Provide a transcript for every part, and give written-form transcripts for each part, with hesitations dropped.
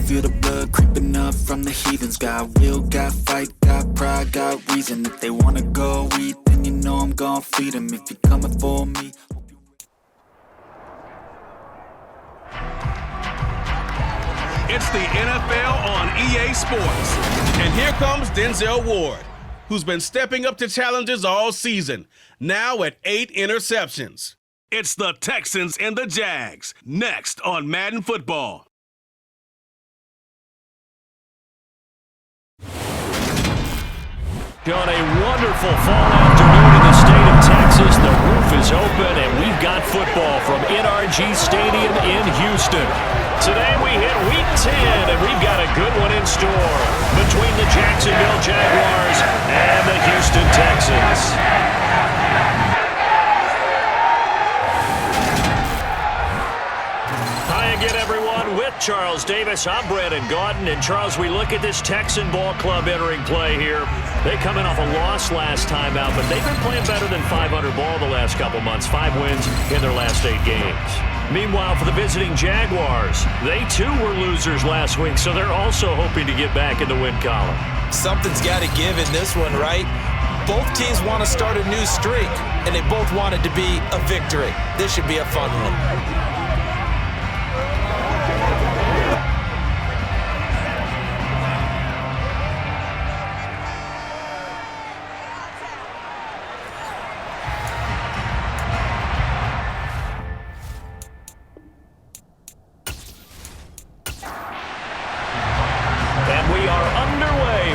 feel the blood creeping up from the heathens. Got will, got fight, got pride, got reason. If they wanna go eat, then you know I'm gon' feed them. If you're coming for me. It's the NFL on EA Sports. And here comes Denzel Ward, who's been stepping up to challenges all season, now at 8 interceptions. It's the Texans and the Jags, next on Madden Football. On a wonderful fall afternoon in the state of Texas, the roof is open and we've got football from NRG Stadium in Houston. Today we hit Week 10 and we've got a good one in store between the Jacksonville Jaguars and the Houston Texans. Again, everyone, with Charles Davis, I'm Brandon Gaudin. And Charles, we look at this Texan ball club entering play here. They come in off a loss last time out, but they've been playing better than 500 ball the last couple months. 5 wins in their last 8 games. Meanwhile, for the visiting Jaguars, they too were losers last week, so they're also hoping to get back in the win column. Something's got to give in this one, right? Both teams want to start a new streak, and they both want it to be a victory. This should be a fun one.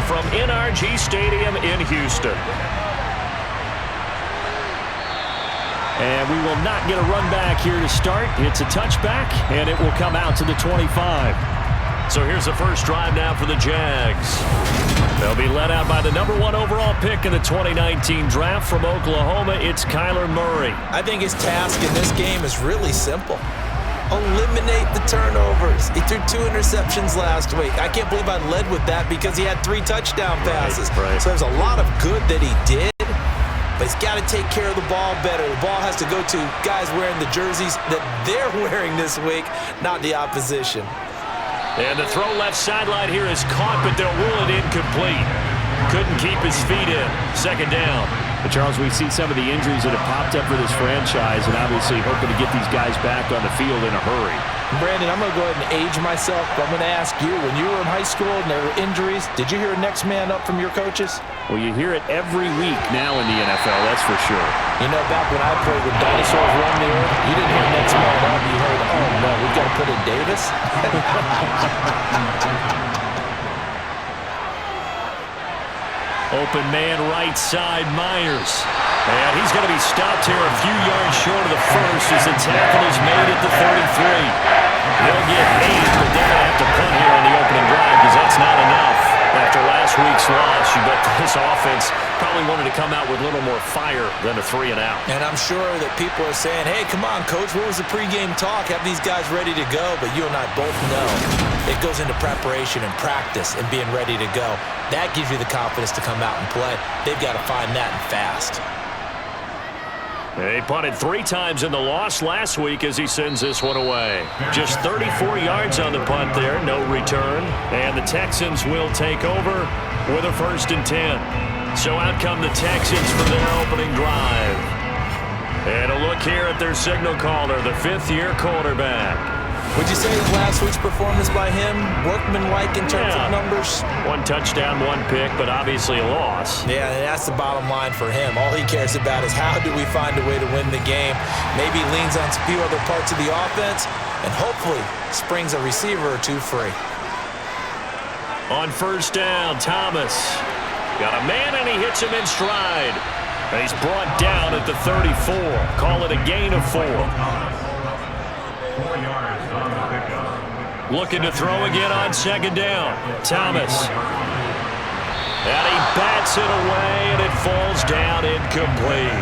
From NRG Stadium in Houston. And we will not get a run back here to start. It's a touchback, and it will come out to the 25. So here's the first drive now for the Jags. They'll be led out by the #1 overall pick in the 2019 draft from Oklahoma. It's Kyler Murray. I think his task in this game is really simple. Eliminate the turnovers. He threw 2 interceptions last week. I can't believe I led with that because he had 3 touchdown passes. Right. So there's a lot of good that he did, but he's got to take care of the ball better. The ball has to go to guys wearing the jerseys that they're wearing this week, not the opposition. And the throw left sideline here is caught, but they'll rule it incomplete. Couldn't keep his feet in. Second down. But Charles, we've seen some of the injuries that have popped up for this franchise, and obviously hoping to get these guys back on the field in a hurry. Brandon, I'm going to go ahead and age myself. I'm going to ask you, when you were in high school and there were injuries, did you hear next man up from your coaches? Well, you hear it every week now in the NFL, that's for sure. You know, back when I played with dinosaurs roam the earth, you didn't hear next man up. You heard, oh, no, we've got to put in Davis. Open man right side, Myers. And he's going to be stopped here a few yards short of the first as the tackle is made at the 33. They'll get 8, but they're going to have to punt here on the opening drive because that's not enough. After last week's loss, you bet this offense probably wanted to come out with a little more fire than a 3 and out. And I'm sure that people are saying, hey, come on, Coach, what was the pregame talk? Have these guys ready to go? But you and I both know it goes into preparation and practice and being ready to go. That gives you the confidence to come out and play. They've got to find that and fast. They punted 3 times in the loss last week as he sends this one away. Just 34 yards on the punt there, no return. And the Texans will take over with a 1st and 10. So out come the Texans for their opening drive. And a look here at their signal caller, the 5th-year quarterback. Would you say that last week's performance by him, workmanlike in terms of numbers? 1 touchdown, 1 pick, but obviously a loss. Yeah, and that's the bottom line for him. All he cares about is how do we find a way to win the game. Maybe leans on a few other parts of the offense, and hopefully springs a receiver or 2 free. On 1st down, Thomas. Got a man, and he hits him in stride. And he's brought down at the 34. Call it a gain of 4. 4 yards on the pickup. Looking to throw again on 2nd down. Thomas. And he bats it away, and it falls down incomplete.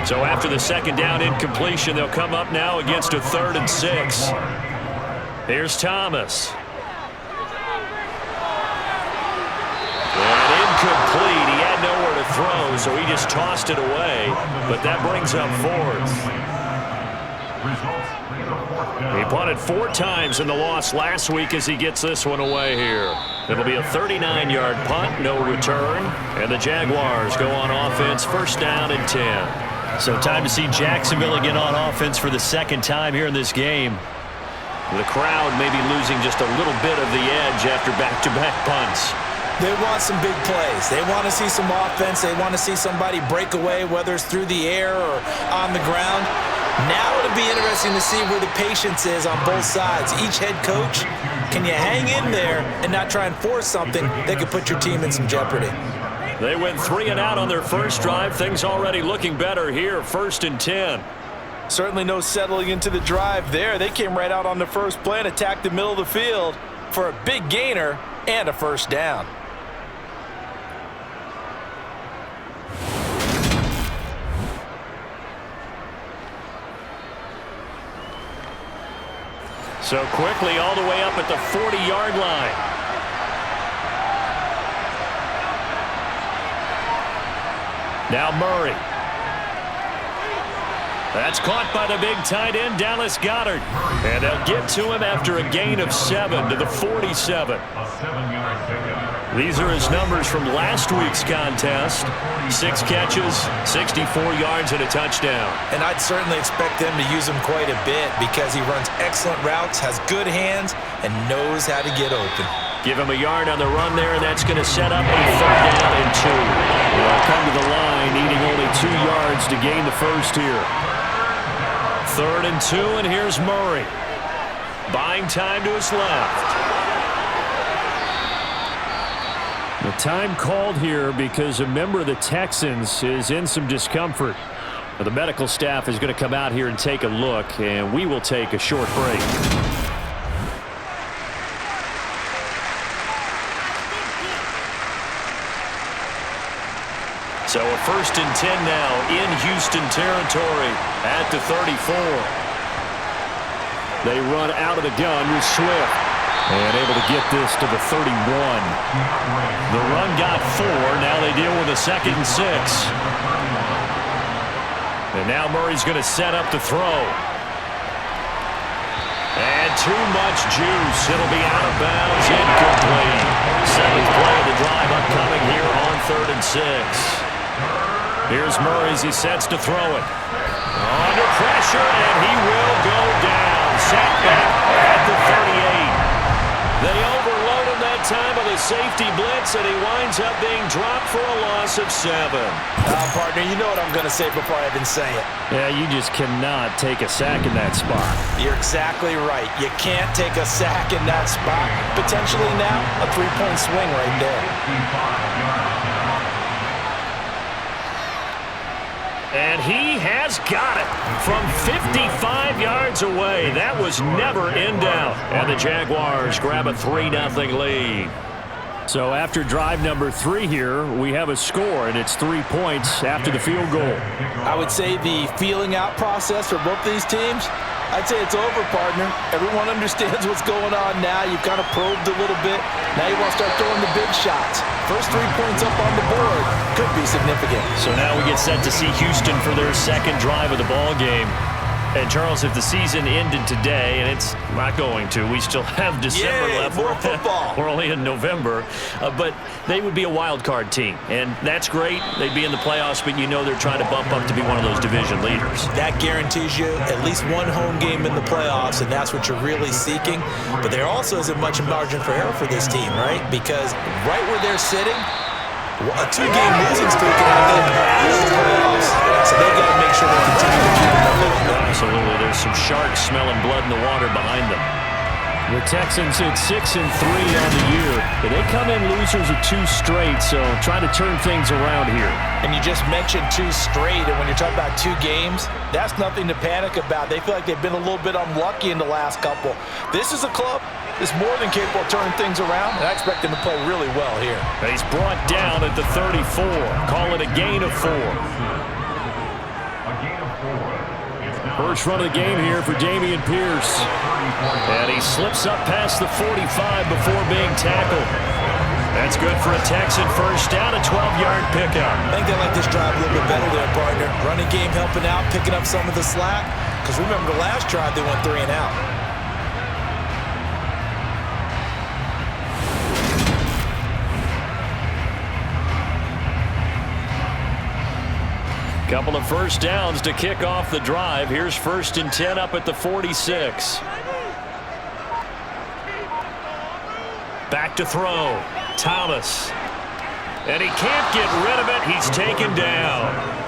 So after the 2nd down incompletion, they'll come up now against a 3rd and 6. Here's Thomas. And incomplete. He had nowhere to throw, so he just tossed it away. But that brings up 4th. Results. He punted 4 times in the loss last week as he gets this one away here. It'll be a 39-yard punt, no return, and the Jaguars go on offense, first down and 10. So time to see Jacksonville again on offense for the second time here in this game. The crowd maybe losing just a little bit of the edge after back-to-back punts. They want some big plays. They want to see some offense. They want to see somebody break away, whether it's through the air or on the ground. Now it'll be interesting to see where the patience is on both sides. Each head coach, can you hang in there and not try and force something that could put your team in some jeopardy? They went 3 and out on their first drive. Things already looking better here, first and 10. Certainly no settling into the drive there. They came right out on the first play and attacked the middle of the field for a big gainer and a first down. So quickly all the way up at the 40-yard line. Now Murray. That's caught by the big tight end, Dallas Goedert. And they'll get to him after a gain of 7 to the 47. These are his numbers from last week's contest. 6 catches, 64 yards, and a touchdown. And I'd certainly expect them to use him quite a bit because he runs excellent routes, has good hands, and knows how to get open. Give him a yard on the run there, and that's going to set up a third down and 2. They'll come to the line, needing only 2 yards to gain the first here. 3rd and 2, and here's Murray. Buying time to his left. The time called here because a member of the Texans is in some discomfort. The medical staff is going to come out here and take a look, and we will take a short break. So a first and 10 now in Houston territory at the 34. They run out of the gun with Swift. And able to get this to the 31. The run got 4. Now they deal with a 2nd and 6. And now Murray's going to set up to throw. And too much juice. It'll be out of bounds, incomplete. 7th play of the drive upcoming here on 3rd and 6. Here's Murray as he sets to throw it. Under pressure, and he will go down. Sacked back at the 38. They overload him that time with a safety blitz, and he winds up being dropped for a loss of 7. Partner, you know what I'm going to say before I even say it. Yeah, you just cannot take a sack in that spot. You're exactly right. You can't take a sack in that spot. Potentially now a 3-point swing right there. And he has got it from 55 yards away. That was never in doubt. And the Jaguars grab a 3-0 lead. So after drive number 3 here, we have a score, and it's 3 points after the field goal. I would say the feeling out process for both these teams, I'd say it's over, partner. Everyone understands what's going on now. You've kind of probed a little bit. Now you want to start throwing the big shots. First 3 points up on the board could be significant. So now we get set to see Houston for their second drive of the ball game. And Charles, if the season ended today, and it's not going to, we still have December left. More football. We're only in November, but they would be a wild card team, and that's great. They'd be in the playoffs, but you know they're trying to bump up to be one of those division leaders. That guarantees you at least one home game in the playoffs, and that's what you're really seeking. But there also isn't much margin for error for this team, right? Because right where they're sitting, a 2-game losing streak can have them out of the playoffs. So they've got to make sure they continue to keep them moving. Absolutely. There's some sharks smelling blood in the water behind them. The Texans hit 6-3 on the year, but they come in losers of 2 straight, so try to turn things around here. And you just mentioned 2 straight, and when you're talking about 2 games, that's nothing to panic about. They feel like they've been a little bit unlucky in the last couple. This is a club that's more than capable of turning things around, and I expect them to play really well here. He's brought down at the 34. Call it a gain of 4. First run of the game here for Dameon Pierce. And he slips up past the 45 before being tackled. That's good for a Texan first down, a 12-yard pickup. I think they like this drive a little bit better there, partner. Running game helping out, picking up some of the slack. because remember the last drive they went 3 and out. Couple of first downs to kick off the drive. Here's 1st and 10 up at the 46. Back to throw. Thomas. And he can't get rid of it. He's taken down.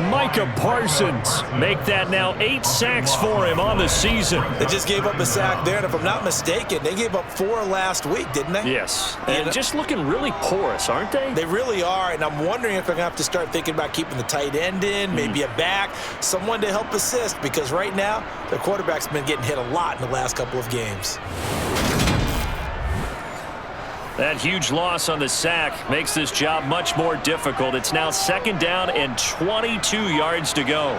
Micah Parsons make that now 8 sacks for him on the season. They just gave up a sack there, and if I'm not mistaken, they gave up 4 last week, didn't they? Yes, and just looking really porous, aren't they? They really are, and I'm wondering if they're going to have to start thinking about keeping the tight end in, maybe a back, someone to help assist, because right now, their quarterback's been getting hit a lot in the last couple of games. That huge loss on the sack makes this job much more difficult. It's now 2nd down and 22 yards to go.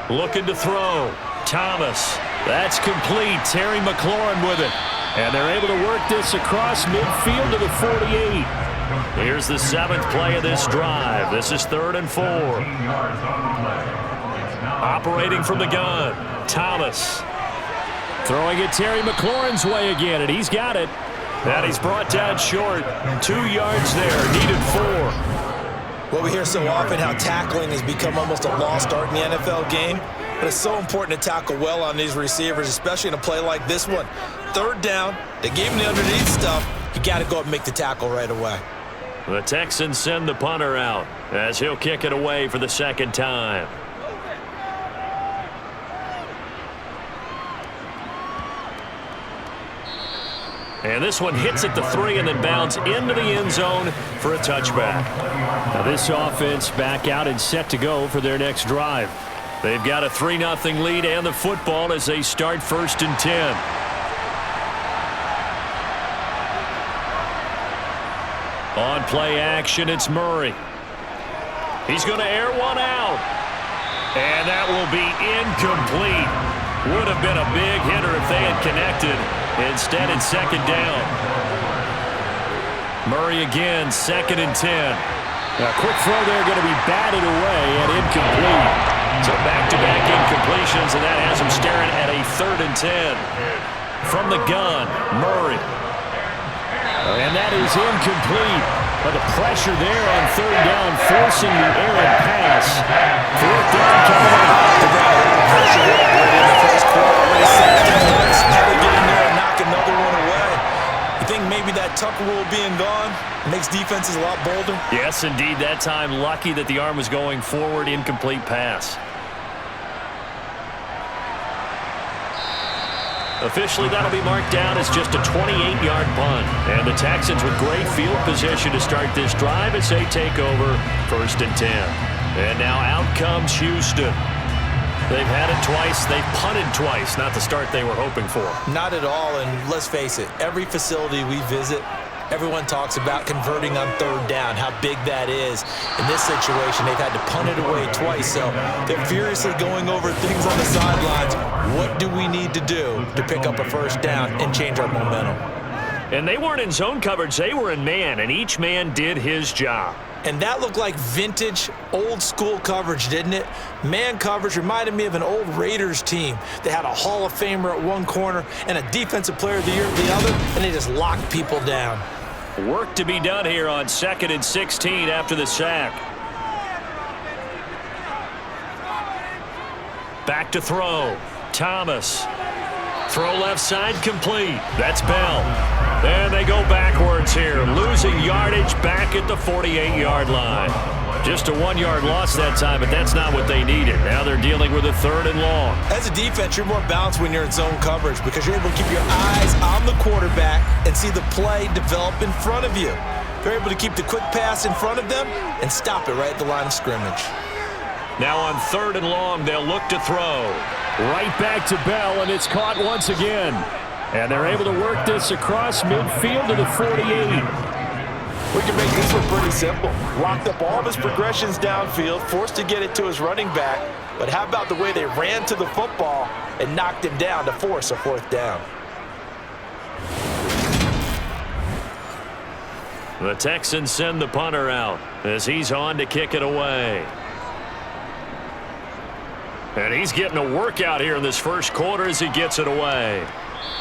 Looking to throw. Thomas. That's complete. Terry McLaurin with it. And they're able to work this across midfield to the 48. Here's the 7th play of this drive. This is 3rd and 4. Operating from the gun. Thomas. Throwing it Terry McLaurin's way again, and he's got it. And he's brought down short. 2 yards there. Needed 4. Well, we hear so often how tackling has become almost a lost art in the NFL game. But it's so important to tackle well on these receivers, especially in a play like this one. 3rd down. They gave him the underneath stuff. You got to go up and make the tackle right away. The Texans send the punter out as he'll kick it away for the 2nd time. And this one hits at the 3 and then bounds into the end zone for a touchback. Now this offense back out and set to go for their next drive. They've got a 3-0 lead and the football as they start 1st and 10. On play action, it's Murray. He's going to air one out. And that will be incomplete. Would have been a big hitter if they had connected. Instead, it's 2nd down. Murray again, 2nd and 10. A quick throw there going to be batted away and incomplete. So back-to-back incompletions, and that has him staring at a 3rd and 10. From the gun, Murray. And that is incomplete. But the pressure there on 3rd down, forcing the errant pass. 4th down coming up. Pressure in the first quarter. Now they get in there and knock another one away. You think maybe that Tucker rule being gone makes defenses a lot bolder? Yes, indeed. That time, lucky that the arm was going forward, incomplete pass. Officially, that'll be marked down as just a 28-yard punt. And the Texans with great field position to start this drive as they take over 1st and 10. And now out comes Houston. They've had it twice. They've punted twice. Not the start they were hoping for. Not at all, and let's face it, every facility we visit, everyone talks about converting on 3rd down, how big that is. In this situation, they've had to punt it away twice, so they're furiously going over things on the sidelines. What do we need to do to pick up a 1st down and change our momentum? And they weren't in zone coverage. They were in man, and each man did his job. And that looked like vintage, old-school coverage, didn't it? Man coverage reminded me of an old Raiders team. They had a Hall of Famer at one corner and a Defensive Player of the Year at the other, and they just locked people down. Work to be done here on 2nd and 16 after the sack. Back to throw. Thomas. Throw left side complete. That's Bell. And they go backwards here, losing yardage back at the 48-yard line. Just a 1-yard loss that time, but that's not what they needed. Now they're dealing with a 3rd and long. As a defense, you're more balanced when you're in zone coverage because you're able to keep your eyes on the quarterback and see the play develop in front of you. You're able to keep the quick pass in front of them and stop it right at the line of scrimmage. Now on 3rd and long, they'll look to throw. Right back to Bell, and it's caught once again. And they're able to work this across midfield to the 48. We can make this one pretty simple. Locked up all of his progressions downfield, forced to get it to his running back. But how about the way they ran to the football and knocked him down to force a 4th down? The Texans send the punter out as he's on to kick it away. And he's getting a workout here in this first quarter as he gets it away.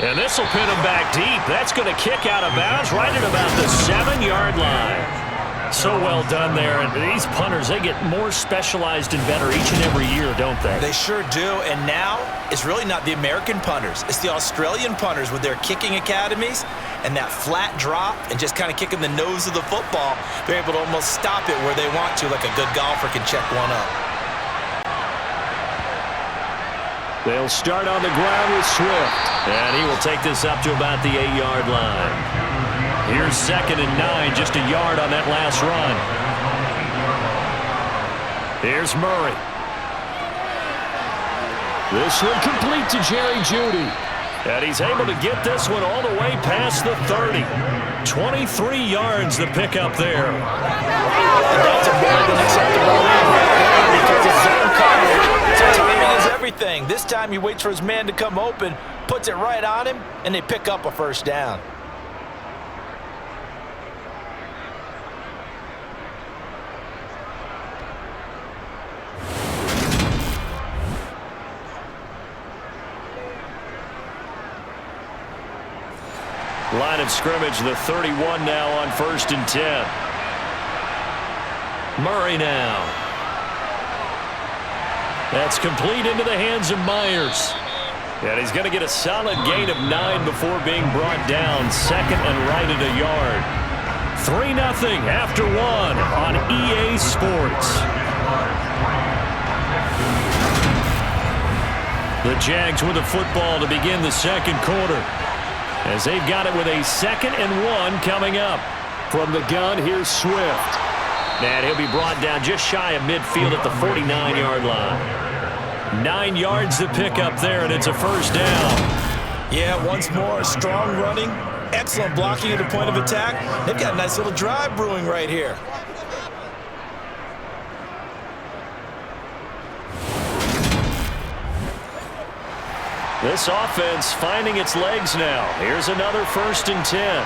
And this will pin him back deep. That's going to kick out of bounds right at about the 7-yard line. So well done there. And these punters, they get more specialized and better each and every year, don't they? They sure do. And now it's really not the American punters. It's the Australian punters with their kicking academies and that flat drop and just kind of kicking the nose of the football. They're able to almost stop it where they want to, like a good golfer can check one up. They'll start on the ground with Swift. And he will take this up to about the 8-yard line. Here's 2nd and 9, just a yard on that last run. Here's Murray. This one complete to Jerry Jeudy. And he's able to get this one all the way past the 30. 23 yards the pickup there. And that's a more than acceptable because it's zone coverage. So timing is everything. This time he waits for his man to come open, puts it right on him, and they pick up a first down. Line of scrimmage, the 31 now on 1st and 10. Murray now. That's complete into the hands of Myers. And he's going to get a solid gain of 9 before being brought down. 2nd and right at a yard. 3-0 after 1 on EA Sports. The Jags with the football to begin the second quarter, as they've got it with a 2nd and 1 coming up. From the gun, here's Swift. And he'll be brought down just shy of midfield at the 49-yard line. 9 yards to pick up there, and it's a first down. Yeah, once more, strong running, excellent blocking at the point of attack. They've got a nice little drive brewing right here. This offense finding its legs now. Here's another 1st and 10.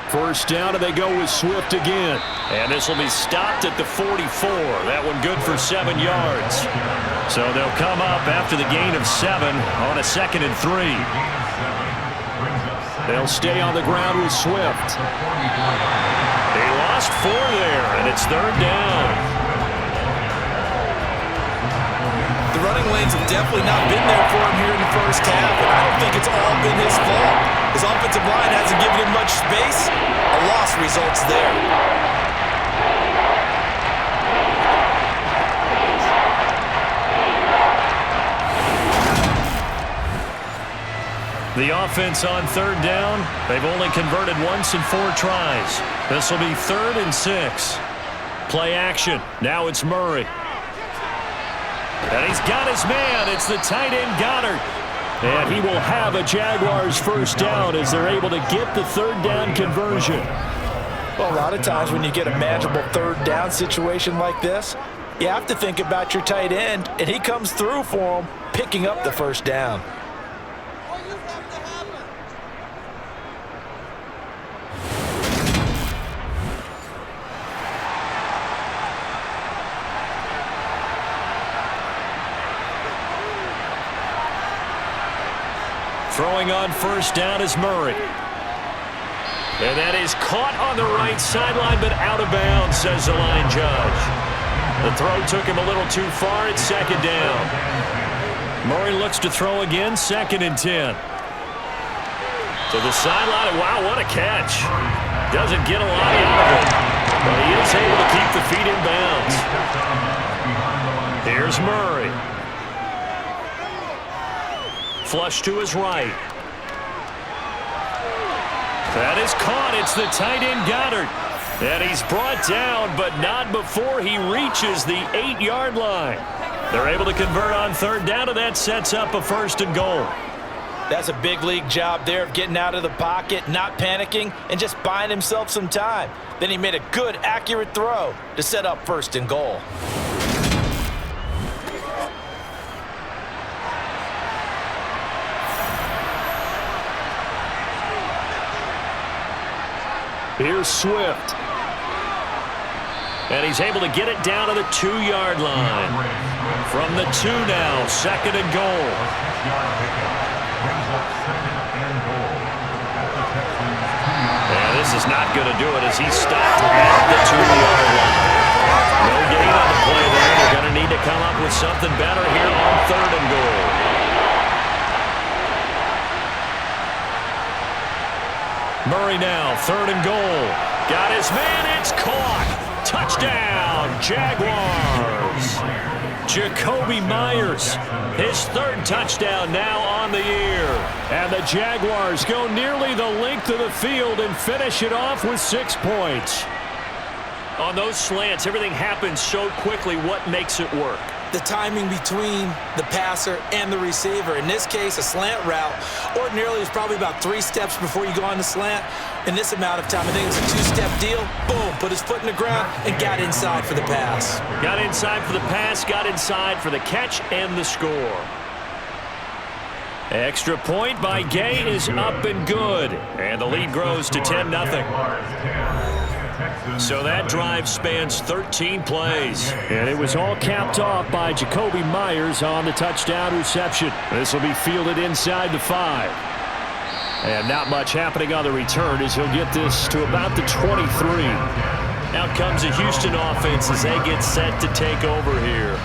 First down, and they go with Swift again. And this will be stopped at the 44. That one good for 7 yards. So they'll come up after the gain of 7 on a 2nd and 3. They'll stay on the ground with Swift. They lost 4 there, and it's 3rd down. The running lanes have definitely not been there for him here in the first half, and I don't think it's all been his fault. His offensive line hasn't given him much space. A loss results there. The offense on 3rd down, they've only converted once in 4 tries. This will be 3rd and 6. Play action. Now it's Murray. And he's got his man. It's the tight end Goddard. And he will have a Jaguars first down as they're able to get the 3rd down conversion. Well, a lot of times when you get a manageable 3rd down situation like this, you have to think about your tight end, and he comes through for him, picking up the first down. Throwing on first down is Murray. And that is caught on the right sideline, but out of bounds, says the line judge. The throw took him a little too far. It's 2nd down. Murray looks to throw again, 2nd and 10. To the sideline. Wow, what a catch. Doesn't get a lot out of it, but he is able to keep the feet in bounds. Here's Murray. Flush to his right. That is caught. It's the tight end Goddard. And he's brought down, but not before he reaches the 8-yard line. They're able to convert on 3rd down, and that sets up a 1st and goal. That's a big league job there of getting out of the pocket, not panicking, and just buying himself some time. Then he made a good, accurate throw to set up 1st and goal. Here's Swift. And he's able to get it down to the 2-yard line. From the 2 now, 2nd and goal. And this is not going to do it as he's stopped at the 2-yard line. No gain on the play there. They're going to need to come up with something better here on 3rd and goal. Murray now, 3rd and goal. Got his man, it's caught. Touchdown, Jaguars. Jakobi Meyers, his 3rd touchdown now on the year. And the Jaguars go nearly the length of the field and finish it off with 6 points. On those slants, everything happens so quickly. What makes it work? The timing between the passer and the receiver. In this case, a slant route ordinarily is probably about 3 steps before you go on the slant. In this amount of time, I think it's a 2-step deal. Boom, put his foot in the ground and got inside for the pass. Got inside for the pass, got inside for the catch and the score. Extra point by Gay is up and good. And the lead grows to 10-0. So that drive spans 13 plays. And it was all capped off by Jakobi Meyers on the touchdown reception. This will be fielded inside the 5. And not much happening on the return as he'll get this to about the 23. Out comes the Houston offense as they get set to take over here.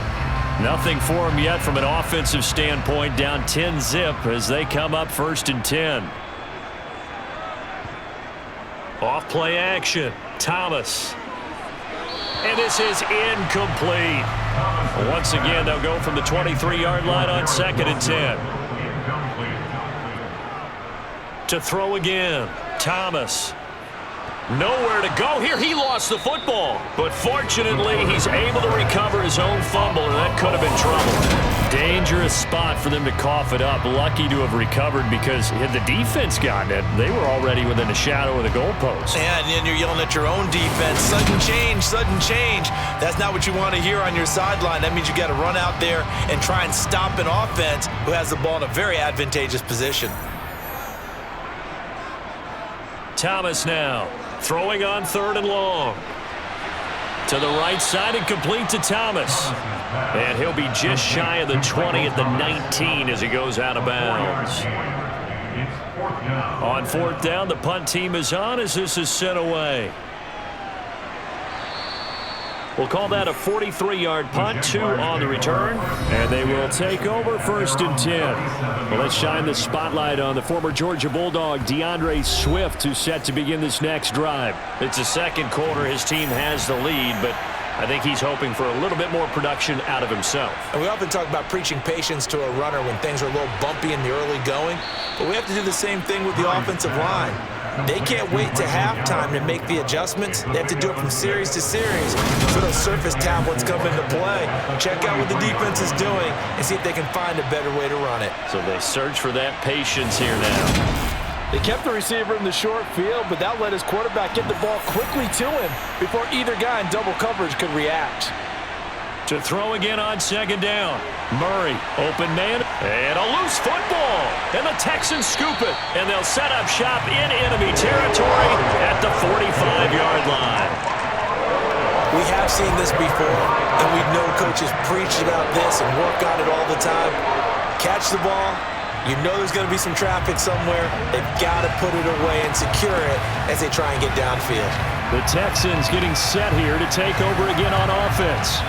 Nothing for him yet from an offensive standpoint. Down 10-zip as they come up 1st and 10. Off play action. Thomas. And this is incomplete. Once again, they'll go from the 23-yard line on 2nd and 10. To throw again. Thomas. Nowhere to go here. He lost the football. But fortunately, he's able to recover his own fumble, and that could have been trouble. Dangerous spot for them to cough it up. Lucky to have recovered because had the defense gotten it, they were already within a shadow of the goalpost. And then you're yelling at your own defense. Sudden change, sudden change. That's not what you want to hear on your sideline. That means you got to run out there and try and stop an offense who has the ball in a very advantageous position. Thomas now. Throwing on 3rd and long. To the right side and complete to Thomas. And he'll be just shy of the 20 at the 19 as he goes out of bounds. On 4th down, the punt team is on as this is sent away. We'll call that a 43-yard punt, 2 on the return. And they will take over 1st and 10. Well, let's shine the spotlight on the former Georgia Bulldog, DeAndre Swift, who's set to begin this next drive. It's the 2nd quarter. His team has the lead, but I think he's hoping for a little bit more production out of himself. And we often talk about preaching patience to a runner when things are a little bumpy in the early going, but we have to do the same thing with the offensive line. They can't wait to halftime to make the adjustments. They have to do it from series to series. So those surface tablets come into play. Check out what the defense is doing and see if they can find a better way to run it. So they search for that patience here now. They kept the receiver in the short field, but that let his quarterback get the ball quickly to him before either guy in double coverage could react. To throw again on 2nd down. Murray, open man, and a loose football. And the Texans scoop it, and they'll set up shop in enemy territory at the 45-yard line. We have seen this before, and we know coaches preach about this and work on it all the time. Catch the ball. You know there's going to be some traffic somewhere. They've got to put it away and secure it as they try and get downfield. The Texans getting set here to take over again on offense.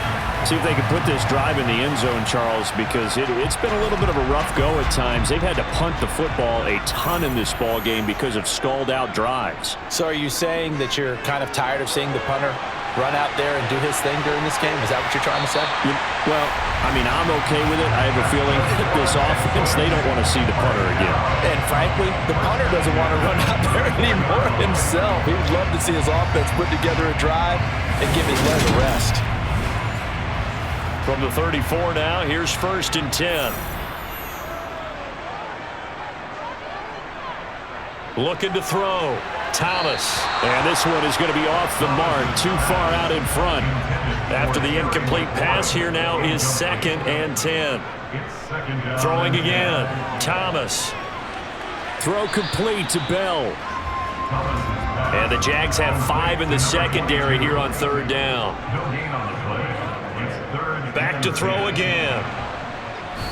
See if they can put this drive in the end zone, Charles, because it's been a little bit of a rough go at times. They've had to punt the football a ton in this ball game because of stalled-out drives. So are you saying that you're kind of tired of seeing the punter run out there and do his thing during this game? Is that what you're trying to say? Well, I mean, I'm okay with it. I have a feeling that this offense, they don't want to see the punter again. And frankly, the punter doesn't want to run out there anymore himself. He would love to see his offense put together a drive and give his leg a rest. From the 34 now, here's 1st and 10. Looking to throw. Thomas. And this one is going to be off the mark, too far out in front. After the incomplete pass, here now is 2nd and 10. Throwing again. Thomas. Throw complete to Bell. And the Jags have 5 in the secondary here on 3rd down. Back to throw again.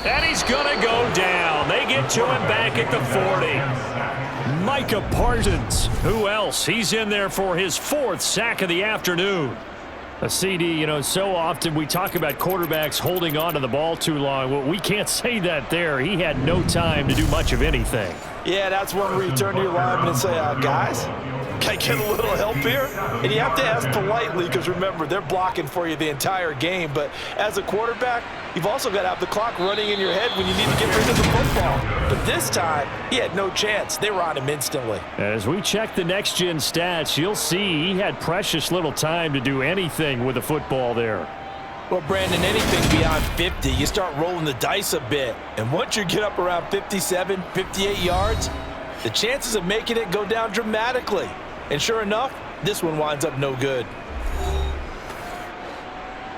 And he's going to go down. They get to him back at the 40. Micah Parsons. Who else? He's in there for his 4th sack of the afternoon. A CD, you know, so often we talk about quarterbacks holding on to the ball too long. Well, we can't say that there. He had no time to do much of anything. Yeah, that's one where you turn to your lineman and say, guys, can I get a little help here? And you have to ask politely because, remember, they're blocking for you the entire game. But as a quarterback, you've also got to have the clock running in your head when you need to get rid of the football. But this time, he had no chance. They were on him instantly. As we check the next-gen stats, you'll see he had precious little time to do anything with the football there. Well, Brandon, anything beyond 50, you start rolling the dice a bit. And once you get up around 57, 58 yards, the chances of making it go down dramatically. And sure enough, this one winds up no good.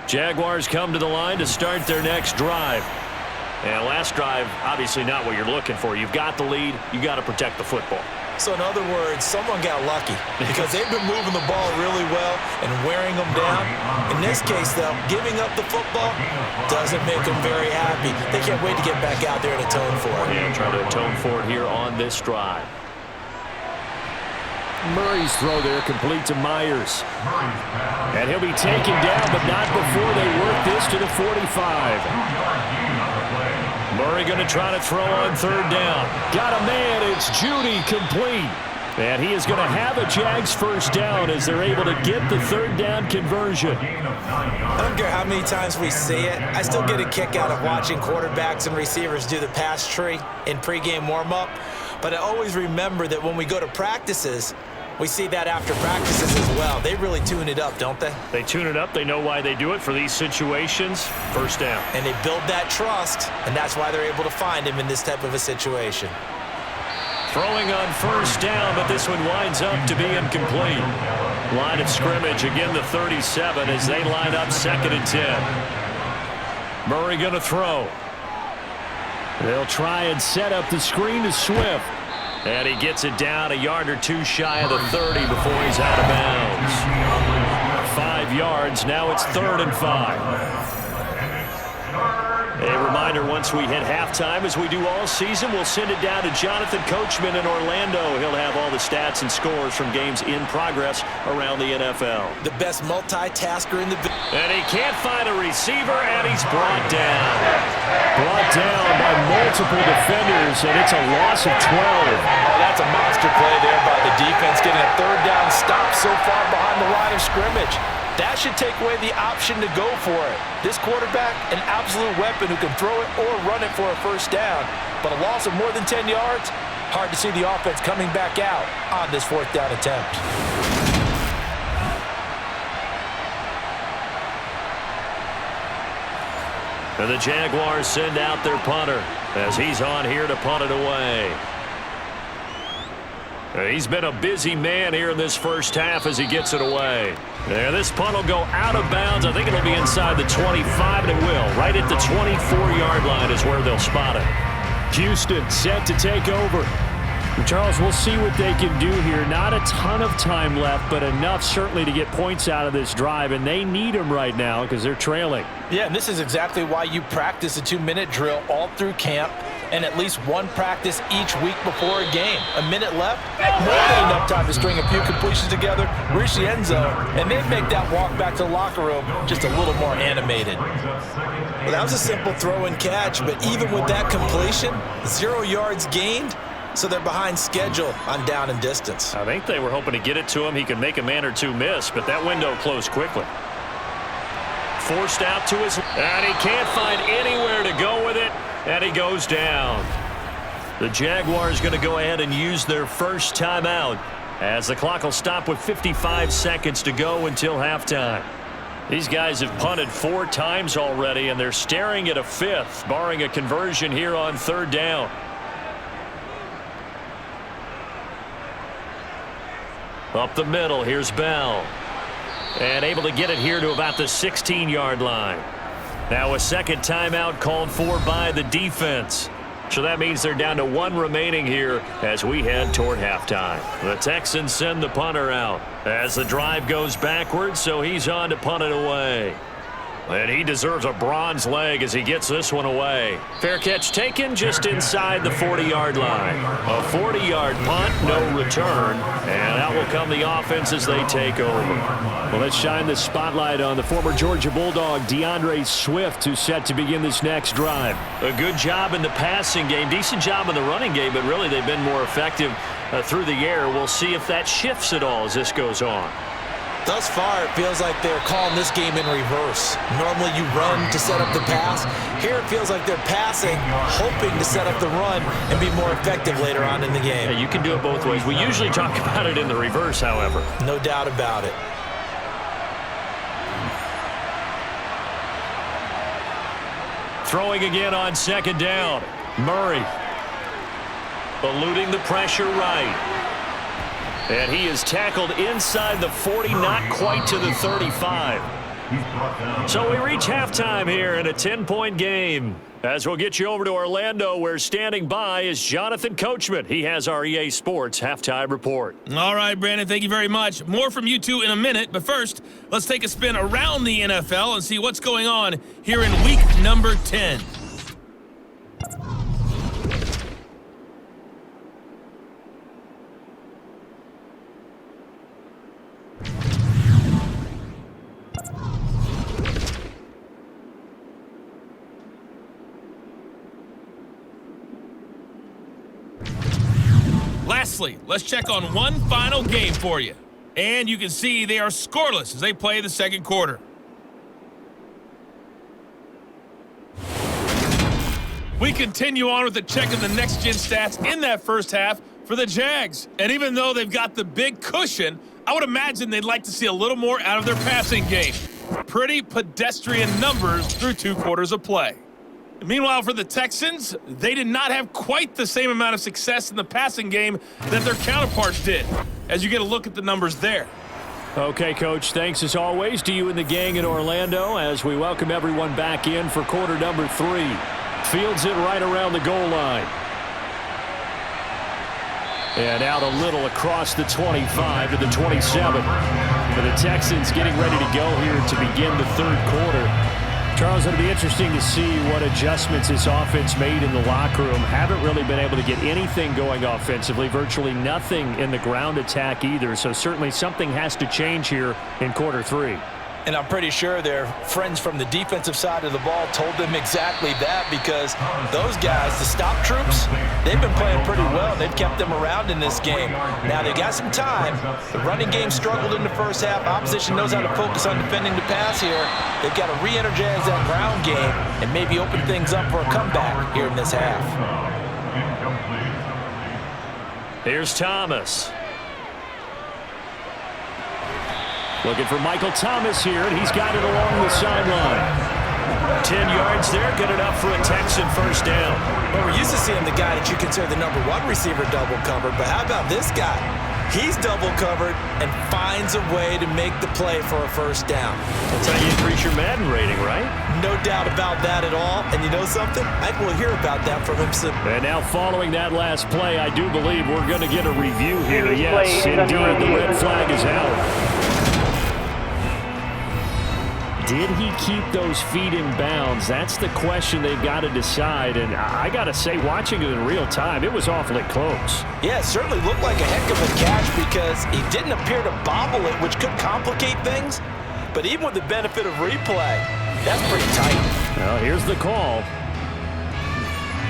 Jaguars come to the line to start their next drive. And last drive, obviously not what you're looking for. You've got the lead. You got to protect the football. So in other words, someone got lucky because they've been moving the ball really well and wearing them down. In this case, though, giving up the football doesn't make them very happy. They can't wait to get back out there and atone for it. Yeah, try to atone for it here on this drive. Murray's throw there complete to Myers. And he'll be taken down, but not before they work this to the 45. Murray going to try to throw on 3rd down. Got a man, it's Judy, complete. And he is going to have a Jags 1st down as they're able to get the 3rd down conversion. I don't care how many times we see it. I still get a kick out of watching quarterbacks and receivers do the pass tree in pregame warm-up. But I always remember that when we go to practices, we see that after practices as well. They really tune it up, don't they? They tune it up. They know why they do it for these situations. 1st down. And they build that trust, and that's why they're able to find him in this type of a situation. Throwing on 1st down, but this one winds up to be incomplete. Line of scrimmage, again the 37 as they line up 2nd and 10. Murray going to throw. They'll try and set up the screen to Swift. And he gets it down a yard or two shy of the 30 before he's out of bounds. 5 yards, now it's 3rd and 5. A reminder, once we hit halftime, as we do all season, we'll send it down to Jonathan Coachman in Orlando. He'll have all the stats and scores from games in progress around the NFL. The best multitasker in the business. And he can't find a receiver, and he's brought down. Brought down by multiple defenders, and it's a loss of 12. Oh, that's a monster play there by the defense, getting a 3rd down stop so far behind the line of scrimmage. That should take away the option to go for it. This quarterback, an absolute weapon who can throw it or run it for a 1st down. But a loss of more than 10 yards, hard to see the offense coming back out on this 4th down attempt. And the Jaguars send out their punter as he's on here to punt it away. He's been a busy man here in this 1st half as he gets it away. And this punt will go out of bounds. I think it'll be inside the 25, and it will. Right at the 24-yard line is where they'll spot it. Houston set to take over. Charles, we'll see what they can do here. Not a ton of time left, but enough certainly to get points out of this drive, and they need them right now because they're trailing. Yeah, and this is exactly why you practice a 2-minute drill all through camp and at least one practice each week before a game. A minute left, more than enough time to string a few completions together, reach the end zone, and then make that walk back to the locker room just a little more animated. Well, that was a simple throw and catch, but even with that completion, 0 yards gained, so they're behind schedule on down and distance. I think they were hoping to get it to him. He could make a man or two miss, but that window closed quickly. Forced out to his, and he can't find anywhere to go with it, and he goes down. The Jaguars going to go ahead and use their 1st timeout as the clock will stop with 55 seconds to go until halftime. These guys have punted 4 times already, and they're staring at a 5th, barring a conversion here on 3rd down. Up the middle, here's Bell. And able to get it here to about the 16-yard line. Now a 2nd timeout called for by the defense. So that means they're down to 1 remaining here as we head toward halftime. The Texans send the punter out as the drive goes backwards, so he's on to punt it away. And he deserves a bronze leg as he gets this one away. Fair catch taken just inside the 40-yard line. A 40-yard punt, no return. And out will come the offense as they take over. Well, let's shine the spotlight on the former Georgia Bulldog, DeAndre Swift, who's set to begin this next drive. A good job in the passing game, decent job in the running game, but really they've been more effective through the air. We'll see if that shifts at all as this goes on. Thus far, it feels like they're calling this game in reverse. Normally you run to set up the pass. Here it feels like they're passing, hoping to set up the run and be more effective later on in the game. Yeah, you can do it both ways. We usually talk about it in the reverse, however. No doubt about it. Throwing again on second down. Murray eluding the pressure right. And he is tackled inside the 40, not quite to the 35. So we reach halftime here in a 10-point game. As we'll get you over to Orlando, where standing by is Jonathan Coachman. He has our EA Sports halftime report. All right, Brandon, thank you very much. More from you two in a minute, but first, let's take a spin around the NFL and see what's going on here in week number 10. Lastly, let's check on one final game for you. And you can see they are scoreless as they play the second quarter. We continue on with a check of the next-gen stats in that first half for the Jags. And even though they've got the big cushion, I would imagine they'd like to see a little more out of their passing game. Pretty pedestrian numbers through 2 quarters of play. Meanwhile, for the Texans, they did not have quite the same amount of success in the passing game that their counterparts did, as you get a look at the numbers there. Okay, Coach, thanks as always to you and the gang in Orlando as we welcome everyone back in for quarter number 3. Fields it right around the goal line. And out a little across the 25 to the 27. For the Texans getting ready to go here to begin the third quarter. Charles, it'll be interesting to see what adjustments this offense made in the locker room. Haven't really been able to get anything going offensively, virtually nothing in the ground attack either. So certainly something has to change here in quarter 3. And I'm pretty sure their friends from the defensive side of the ball told them exactly that, because those guys, the stop troops, they've been playing pretty well. They've kept them around in this game. Now, they got some time. The running game struggled in the first half. Opposition knows how to focus on defending the pass here. They've got to re-energize that ground game and maybe open things up for a comeback here in this half. Here's Thomas. Looking for Michael Thomas here, and he's got it along the sideline. 10 yards there, good enough for a Texan first down. Well, we're used to seeing the guy that you consider the number 1 receiver double covered, but how about this guy? He's double covered and finds a way to make the play for a first down. That's how you increase your Madden rating, right? No doubt about that at all. And you know something? I think we'll hear about that from him soon. And now following that last play, I do believe we're going to get a review here. Yes, indeed, the red flag is out. Did he keep those feet in bounds? That's the question they've got to decide. And I got to say, watching it in real time, it was awfully close. Yeah, it certainly looked like a heck of a catch because he didn't appear to bobble it, which could complicate things. But even with the benefit of replay, that's pretty tight. Well, here's the call.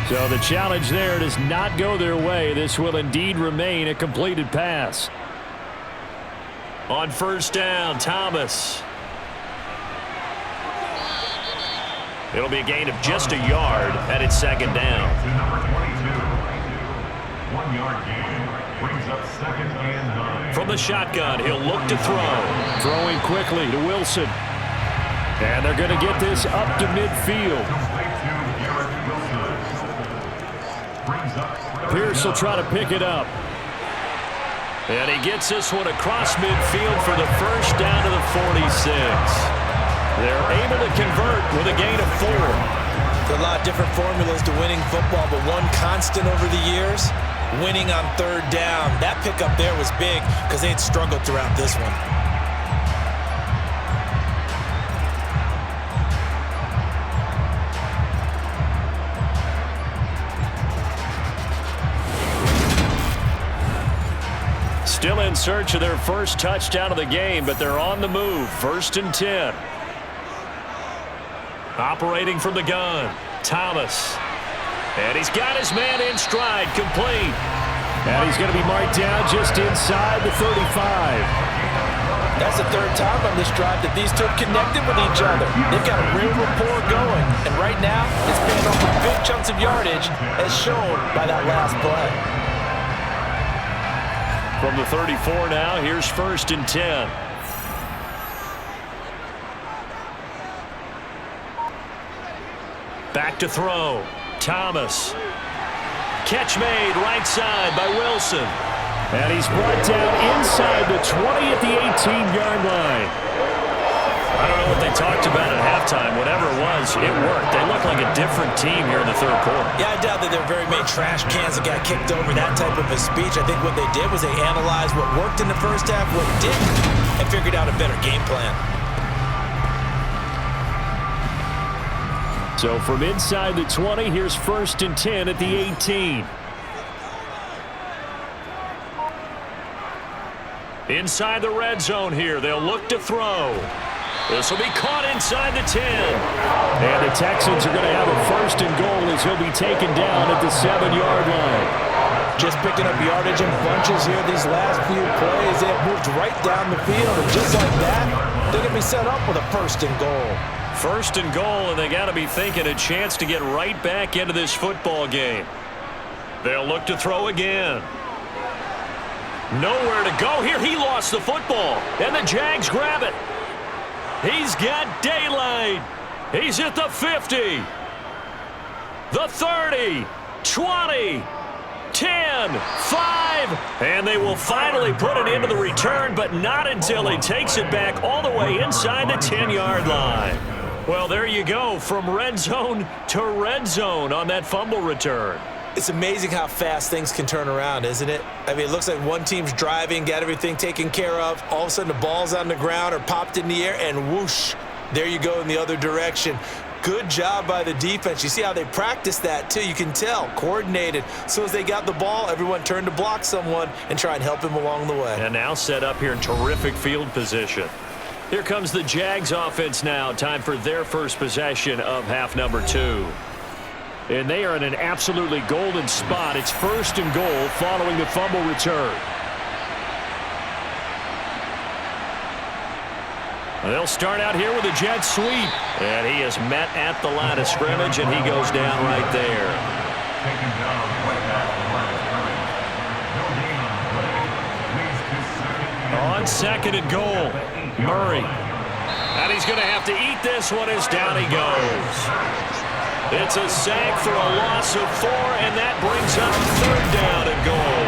So the challenge there does not go their way. This will indeed remain a completed pass. On first down, Thomas. It'll be a gain of just a yard at its second down. 1 yard gain brings up 2nd and 9. From the shotgun, he'll look to throw. Throwing quickly to Wilson. And they're going to get this up to midfield. Pierce will try to pick it up. And he gets this one across midfield for the first down to the 46. They're able to convert with a gain of 4. There are a lot of different formulas to winning football, but one constant over the years, winning on third down. That pickup there was big because they had struggled throughout this one. Still in search of their first touchdown of the game, but they're on the move. 1st and 10. Operating from the gun, Thomas. And he's got his man in stride, complete. And he's going to be marked down just inside the 35. That's the third time on this drive that these two have connected with each other. They've got a real rapport going. And right now, it's paying off with big chunks of yardage, as shown by that last play. From the 34 now, here's 1st and 10. Back to throw. Thomas. Catch made right side by Wilson. And he's brought down inside the 20 at the 18-yard line. I don't know what they talked about at halftime. Whatever it was, it worked. They look like a different team here in the third quarter. Yeah, I doubt that there were very many trash cans that got kicked over, that type of a speech. I think what they did was they analyzed what worked in the first half, what didn't, and figured out a better game plan. So from inside the 20, here's 1st and 10 at the 18. Inside the red zone here, they'll look to throw. This will be caught inside the 10. And the Texans are going to have a 1st and goal as he'll be taken down at the 7-yard line. Just picking up yardage in bunches here these last few plays. They have moved right down the field, and just like that, they're going to be set up with a 1st and goal. 1st and goal, and they got to be thinking a chance to get right back into this football game. They'll look to throw again. Nowhere to go here. He lost the football, and the Jags grab it. He's got daylight. He's at the 50, the 30, 20, 10, 5, and they will finally put it into the return, but not until he takes it back all the way inside the 10-yard line. Well, there you go, from red zone to red zone on that fumble return. It's amazing how fast things can turn around, isn't it? I mean, it looks like one team's driving, got everything taken care of. All of a sudden, the ball's on the ground or popped in the air, and whoosh, there you go in the other direction. Good job by the defense. You see how they practiced that, too. You can tell, coordinated. As soon as they got the ball, everyone turned to block someone and try and help him along the way. And now set up here in terrific field position. Here comes the Jags offense now. Time for their first possession of half number 2. And they are in an absolutely golden spot. It's 1st and goal following the fumble return. They'll start out here with a jet sweep. And he is met at the line of scrimmage, and he goes down right there. Taken down right at the line of scrimmage. No gain on the play. Leads to 2nd and On 2nd and goal, Murray. And he's going to have to eat this one as down he goes. It's a sack for a loss of 4, and that brings up 3rd down and goal.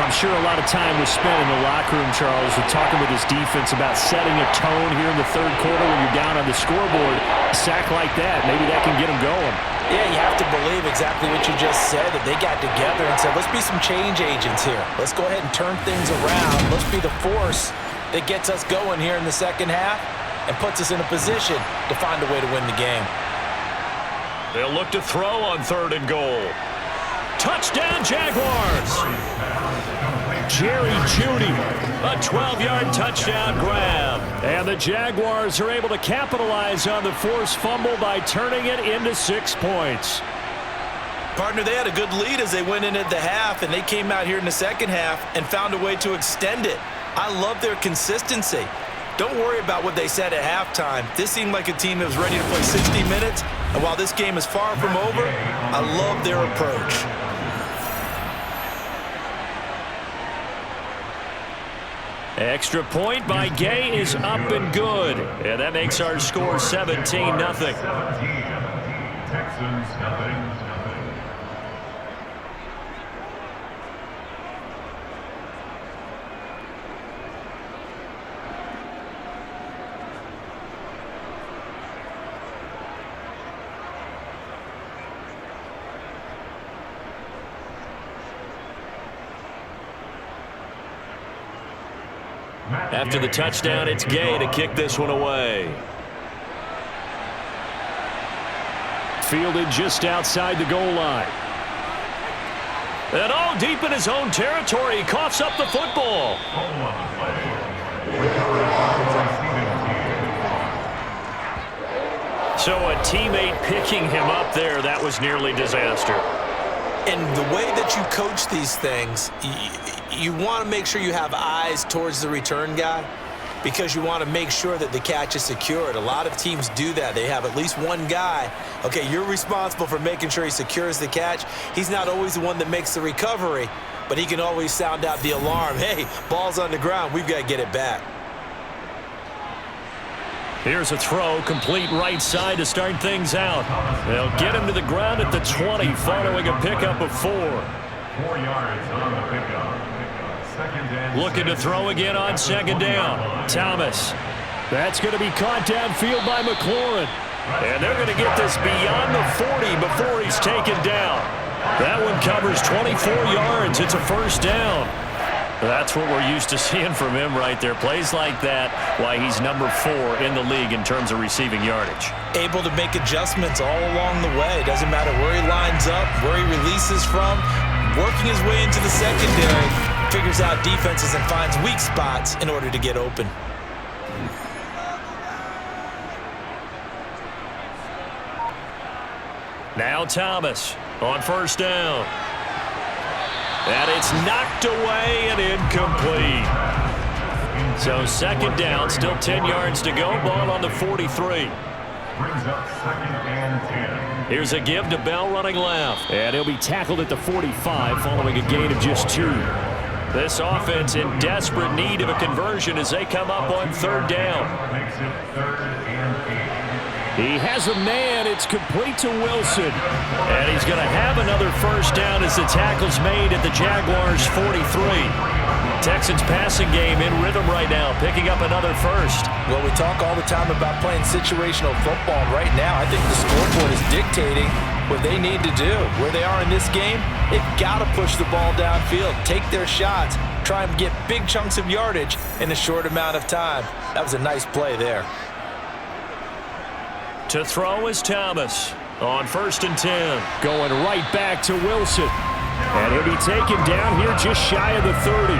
I'm sure a lot of time was spent in the locker room, Charles, with talking with his defense about setting a tone here in the third quarter when you're down on the scoreboard. A sack like that, maybe that can get him going. Yeah, you have to believe exactly what you just said, that they got together and said, let's be some change agents here. Let's go ahead and turn things around. Let's be the force that gets us going here in the second half and puts us in a position to find a way to win the game. They'll look to throw on 3rd and goal. Touchdown, Jaguars! Jerry Jeudy, a 12-yard touchdown grab. And the Jaguars are able to capitalize on the forced fumble by turning it into 6 points. Partner, they had a good lead as they went into the half, and they came out here in the second half and found a way to extend it. I love their consistency. Don't worry about what they said at halftime. This seemed like a team that was ready to play 60 minutes, and while this game is far from over, I love their approach. Extra point by Gay is up and good. And that makes our score 17-0. 17. Texans, nothing. After the touchdown, it's Gay to kick this one away. Fielded just outside the goal line. And all deep in his own territory, he coughs up the football. So a teammate picking him up there, that was nearly disaster. And the way that you coach these things, you want to make sure you have eyes towards the return guy because you want to make sure that the catch is secured. A lot of teams do that. They have at least one guy. Okay, you're responsible for making sure he secures the catch. He's not always the one that makes the recovery, but he can always sound out the alarm. Hey, ball's on the ground. We've got to get it back. Here's a throw, complete right side to start things out. They'll get him to the ground at the 20 following a pickup of 4. 4 yards on the pickup. Looking to throw again on second down. Thomas. That's going to be caught downfield by McLaurin. And they're going to get this beyond the 40 before he's taken down. That one covers 24 yards. It's a first down. That's what we're used to seeing from him right there. Plays like that, why he's number 4 in the league in terms of receiving yardage. Able to make adjustments all along the way. Doesn't matter where he lines up, where he releases from. Working his way into the secondary, figures out defenses and finds weak spots in order to get open. Now Thomas on first down. And it's knocked away and incomplete. So second down, still 10 yards to go. Ball on the 43. Brings up second and 10. Here's a give to Bell running left. And he'll be tackled at the 45 following a gain of just 2. This offense in desperate need of a conversion as they come up on third down. Makes it third and 8. He has a man. It's complete to Wilson. And he's going to have another first down as the tackle's made at the Jaguars' 43. Texans passing game in rhythm right now, picking up another first. Well, we talk all the time about playing situational football. Right now, I think the scoreboard is dictating what they need to do. Where they are in this game, they've got to push the ball downfield, take their shots, try and get big chunks of yardage in a short amount of time. That was a nice play there. To throw is Thomas on first and 10. Going right back to Wilson. And he'll be taken down here just shy of the 30.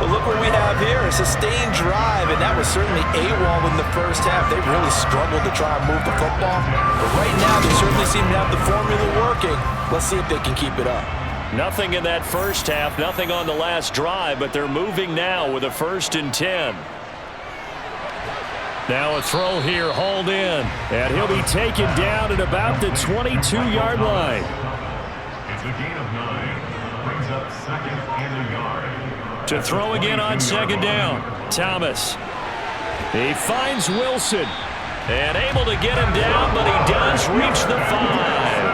Well, look what we have here, a sustained drive, and that was certainly AWOL in the first half. They really struggled to try and move the football. But right now, they certainly seem to have the formula working. Let's see if they can keep it up. Nothing in that first half, nothing on the last drive, but they're moving now with a first and 10. Now a throw here, hauled in. And he'll be taken down at about the 22-yard line. It's a gain of 9. Brings up second and a yard. To throw again on second down. Thomas. He finds Wilson. And able to get him down, but he does reach the 5.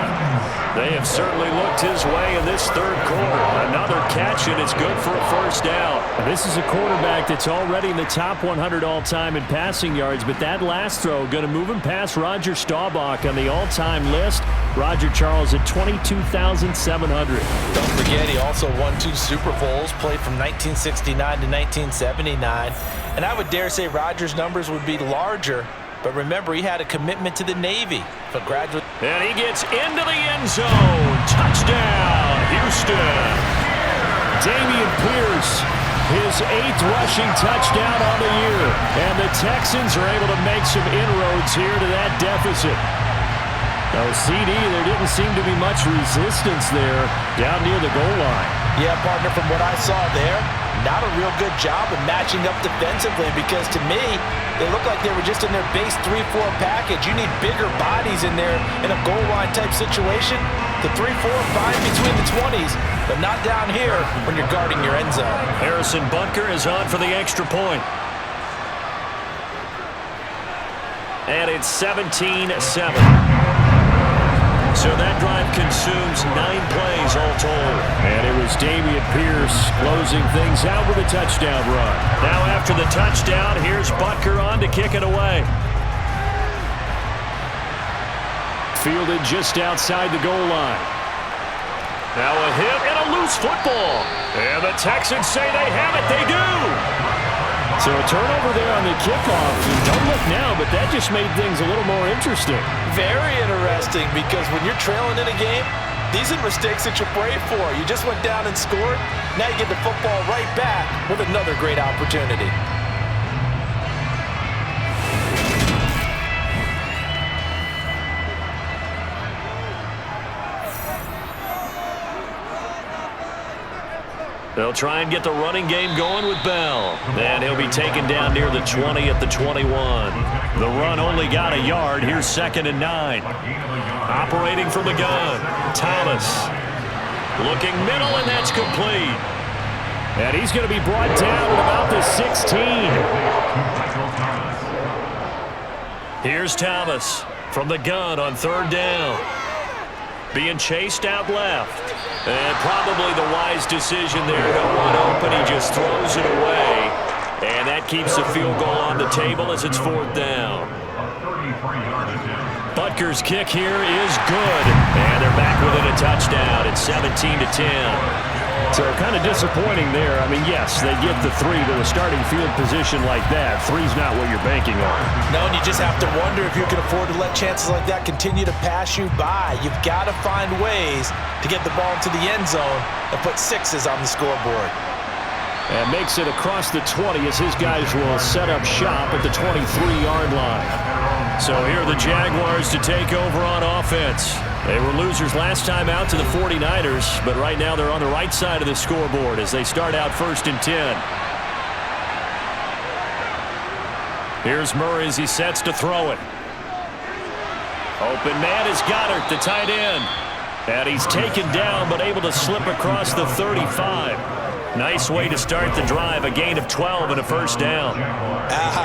They have certainly looked his way in this third quarter. Another catch, and it's good for a first down. This is a quarterback that's already in the top 100 all-time in passing yards, but that last throw going to move him past Roger Staubach on the all-time list. Roger Charles at 22,700. Don't forget, he also won 2 Super Bowls, played from 1969 to 1979. And I would dare say Roger's numbers would be larger. But remember, he had a commitment to the Navy. For graduate. And he gets into the end zone. Touchdown, Houston. Damian Pierce, his 8th rushing touchdown on the year. And the Texans are able to make some inroads here to that deficit. Now, CD, there didn't seem to be much resistance there down near the goal line. Yeah, partner, from what I saw there, not a real good job of matching up defensively because to me, they look like they were just in their base 3-4 package. You need bigger bodies in there in a goal line type situation. The 3-4, fine between the 20s, but not down here when you're guarding your end zone. Harrison Butker is on for the extra point. And it's 17-7. So that drive consumes 9 plays all told. And it was Damian Pierce closing things out with a touchdown run. Now after the touchdown, here's Butker on to kick it away. Fielded just outside the goal line. Now a hit and a loose football. And the Texans say they have it. They do. So a turnover there on the kickoff. Don't look now, but that just made things a little more interesting. Very interesting, because when you're trailing in a game, these are mistakes that you pray for. You just went down and scored. Now you get the football right back with another great opportunity. They'll try and get the running game going with Bell. And he'll be taken down near the 20 at the 21. The run only got a yard. Here's 2nd and 9. Operating from the gun, Thomas. Looking middle, and that's complete. And he's going to be brought down at about the 16. Here's Thomas from the gun on 3rd down. Being chased out left. And probably the wise decision there. No one open. He just throws it away. And that keeps the field goal on the table as it's 4th down. Butker's kick here is good. And they're back within a touchdown. It's 17-10. So kind of disappointing there. I mean, yes, they get the 3, but a starting field position like that, 3's not what you're banking on. No, and you just have to wonder if you can afford to let chances like that continue to pass you by. You've got to find ways to get the ball into the end zone and put 6s on the scoreboard. And makes it across the 20 as his guys will set up shop at the 23-yard line. So here are the Jaguars to take over on offense. They were losers last time out to the 49ers, but right now they're on the right side of the scoreboard as they start out 1st and 10. Here's Murray as he sets to throw it. Open man is Goddard, the tight end. And he's taken down, but able to slip across the 35. Nice way to start the drive, a gain of 12 and a 1st down.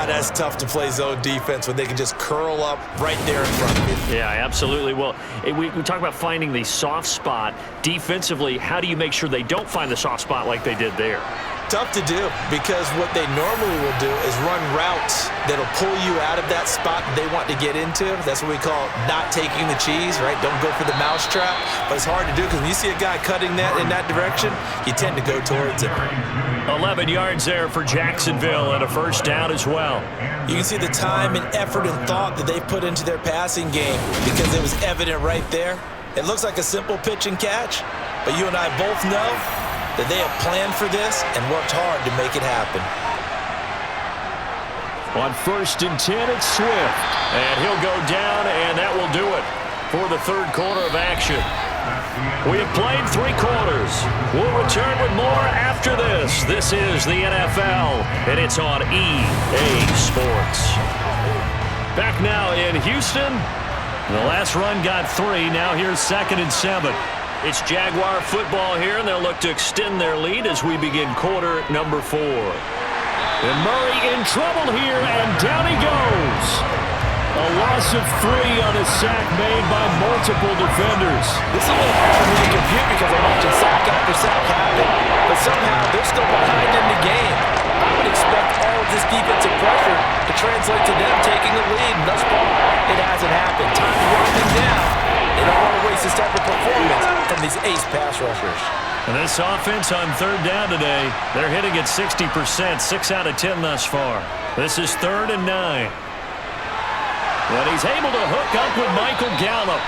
That's tough to play zone defense when they can just curl up right there in front of you. Yeah, absolutely. Well, we talk about finding the soft spot. Defensively, how do you make sure they don't find the soft spot like they did there? Tough to do, because what they normally will do is run routes that'll pull you out of that spot that they want to get into. That's what we call not taking the cheese, right? Don't go for the mousetrap. But it's hard to do because when you see a guy cutting that in that direction, you tend to go towards it. 11 yards there for Jacksonville and a 1st down as well. You can see the time and effort and thought that they put into their passing game because it was evident right there. It looks like a simple pitch and catch, but you and I both know that they have planned for this and worked hard to make it happen. On 1st and 10, it's Swift. And he'll go down, and that will do it for the 3rd quarter of action. We have played 3 quarters. We'll return with more after this. This is the NFL, and it's on EA Sports. Back now in Houston. The last run got 3. Now here's 2nd and 7. It's Jaguar football here, and they'll look to extend their lead as we begin quarter number 4. And Murray in trouble here, and down he goes. A loss of 3 on a sack made by multiple defenders. This is a little hard for me to compute because I'm watching sack after sack happen, but somehow they're still behind in the game. I would expect all of this defensive pressure to translate to them taking the lead, and thus far, it hasn't happened. Time to run them down. They don't want to waste this type of performance from these ace pass rushers. And this offense on 3rd down today, they're hitting at 60%, 6 out of 10 thus far. This is 3rd and 9. And he's able to hook up with Michael Gallup.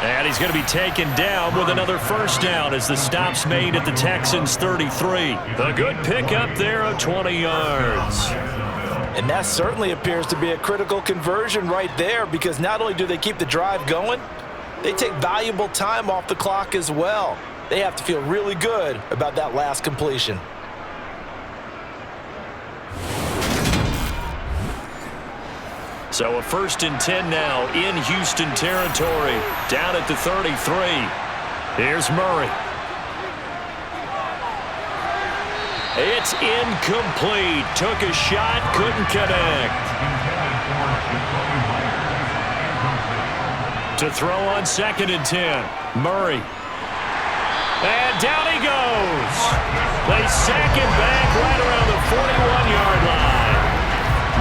And he's going to be taken down with another 1st down as the stop's made at the Texans' 33. A good pickup there of 20 yards. And that certainly appears to be a critical conversion right there, because not only do they keep the drive going, they take valuable time off the clock as well. They have to feel really good about that last completion. So a 1st and 10 now in Houston territory, down at the 33. Here's Murray. It's incomplete. Took a shot, couldn't connect. To throw on 2nd and 10, Murray. And down he goes. They sack him back right around the 41-yard line.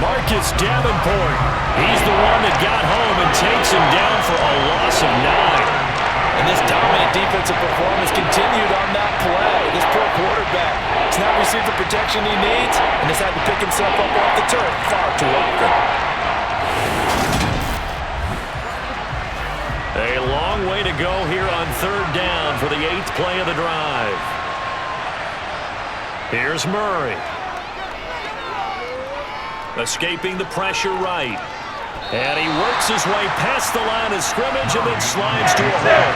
Marcus Davenport, he's the one that got home and takes him down for a loss of 9. And this dominant defensive performance continued on that play. This poor quarterback has not received the protection he needs and has had to pick himself up off the turf far too often. A long way to go here on 3rd down for the 8th play of the drive. Here's Murray. Escaping the pressure right. And he works his way past the line of scrimmage and then slides to a hole.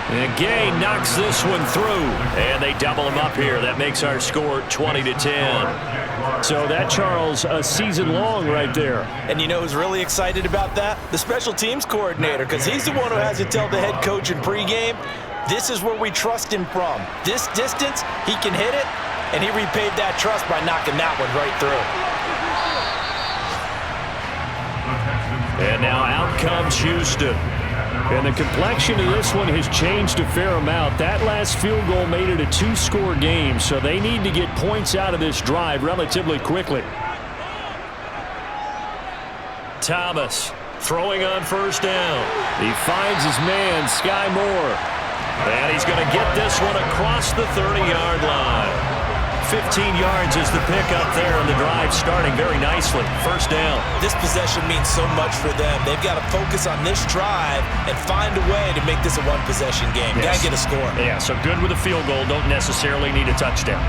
And Gay knocks this one through. And they double him up here. That makes our score 20-10. So that, Charles, a season long right there. And you know who's really excited about that? The special teams coordinator, because he's the one who has to tell the head coach in pregame, this is where we trust him from. This distance, he can hit it, and he repaid that trust by knocking that one right through. And now out comes Houston. And the complexion of this one has changed a fair amount. That last field goal made it a 2-score game, so they need to get points out of this drive relatively quickly. Thomas throwing on 1st down. He finds his man, Sky Moore. And he's going to get this one across the 30-yard line. 15 yards is the pickup there, and the drive starting very nicely. 1st down. This possession means so much for them. They've got to focus on this drive and find a way to make this a one-possession game. Yes. Got to get a score. Yeah, so good with a field goal. Don't necessarily need a touchdown.